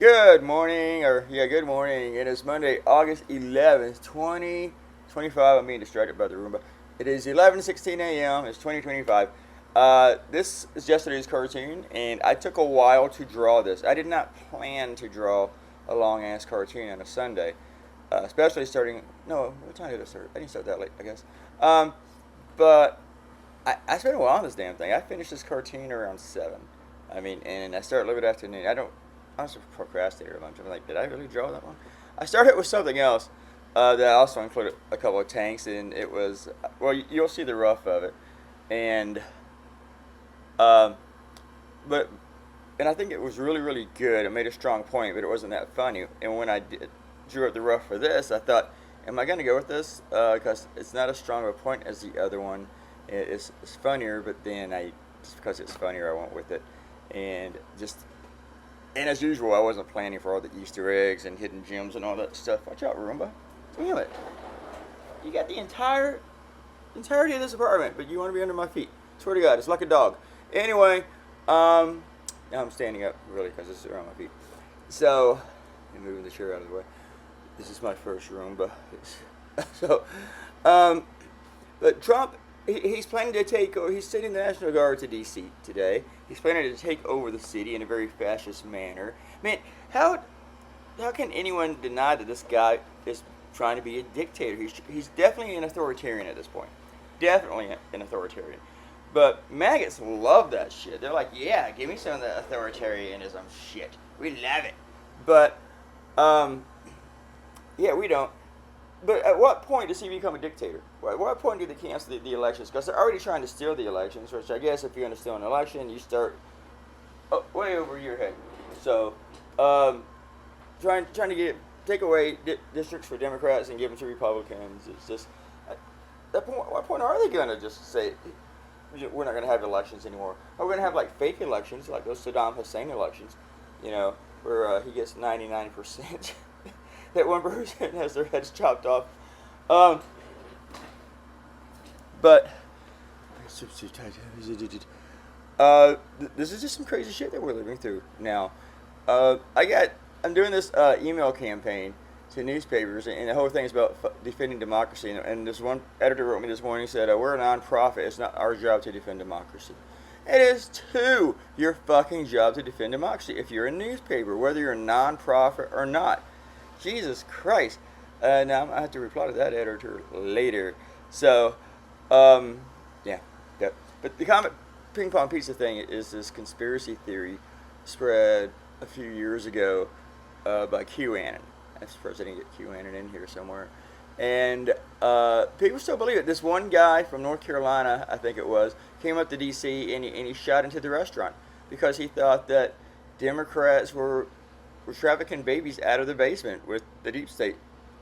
Good morning, good morning. It is Monday, August 11th, 2025. I'm being distracted by the Roomba. It is 11:16 a.m. It's 2025. This is yesterday's cartoon, and I took a while to draw this. I did not plan to draw a long ass cartoon on a Sunday, especially starting. No, what time did I start? I didn't start that late, I guess. Um, but I spent a while on this damn thing. I finished this cartoon around 7. I mean, and I started a little bit afternoon. I was a procrastinator a bunch. I'm like, did I really draw that one? I started with something else that also included a couple of tanks, and it was, well, you'll see the rough of it. And, um, but, and I think it was really, really good. It made a strong point, but it wasn't that funny. And when drew up the rough for this, I thought, am I going to go with this? Because it's not as strong of a point as the other one. It's funnier, but then just because it's funnier, I went with it. And as usual, I wasn't planning for all the Easter eggs and hidden gems and all that stuff. Watch out, Roomba. Damn it. You got the entirety of this apartment, but you want to be under my feet. Swear to God, it's like a dog. Anyway, now I'm standing up, really, because this is around my feet. So, I'm moving the chair out of the way. This is my first Roomba. So, but Trump, he's planning to take over. He's sending the National Guard to D.C. today. He's planning to take over the city in a very fascist manner. Man, how can anyone deny that this guy is trying to be a dictator? He's definitely an authoritarian at this point. Definitely an authoritarian. But maggots love that shit. They're like, yeah, give me some of that authoritarianism shit. We love it. But, yeah, we don't. But at what point does he become a dictator? At what point do they cancel the elections? Because they're already trying to steal the elections, which I guess if you're going to steal an election, you start way over your head. So, trying to take away districts for Democrats and give them to Republicans. It's just, at what point are they going to just say, we're not going to have elections anymore? Are we going to have like fake elections, like those Saddam Hussein elections, where he gets 99%? That one person has their heads chopped off. But this is just some crazy shit that we're living through now. I'm doing this email campaign to newspapers, and the whole thing is about defending democracy. And this one editor wrote me this morning and said, "We're a nonprofit. It's not our job to defend democracy." It is too your fucking job to defend democracy if you're a newspaper, whether you're a nonprofit or not. Jesus Christ. Now I'm going to have to reply to that editor later. So, yeah. But the Comet Ping Pong Pizza thing is this conspiracy theory spread a few years ago by QAnon. I'm surprised I didn't get QAnon in here somewhere. And people still believe it. This one guy from North Carolina, I think it was, came up to D.C. and he shot into the restaurant because he thought that Democrats were trafficking babies out of the basement with the deep state,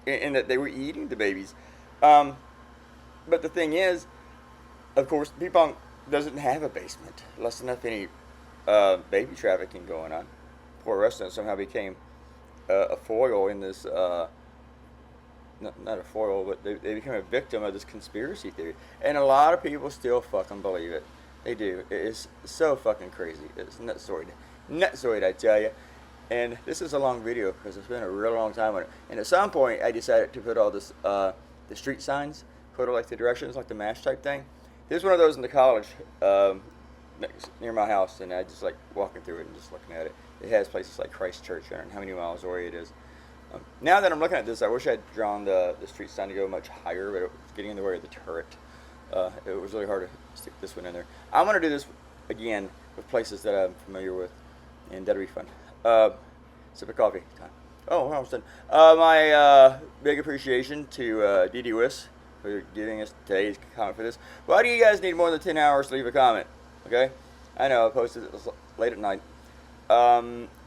and that they were eating the babies. But the thing is, of course, Ping Pong doesn't have a basement. Less enough any baby trafficking going on. Poor restaurant somehow became a foil in this, not a foil, but they became a victim of this conspiracy theory. And a lot of people still fucking believe it. They do. It is so fucking crazy. It's nutsoid. Nutsoid, I tell you. And this is a long video because it's been a real long time on it. And at some point, I decided to put all this, the street signs, put like the directions, like the MASH type thing. There's one of those in the college near my house, and I just like walking through it and just looking at it. It has places like Christ Church and how many miles away it is. Now that I'm looking at this, I wish I'd drawn the street sign to go much higher, but it was getting in the way of the turret. It was really hard to stick this one in there. I'm going to do this again with places that I'm familiar with, and that'll be fun. Sip of coffee time. Oh, we're almost done. My big appreciation to DD Wiss for giving us today's comment for this. Why do you guys need more than 10 hours to leave a comment? Okay? I know, I posted it late at night.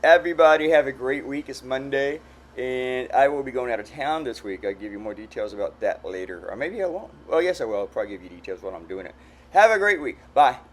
Everybody have a great week. It's Monday, and I will be going out of town this week. I'll give you more details about that later. Or maybe I won't. Well, yes, I will. I'll probably give you details while I'm doing it. Have a great week. Bye.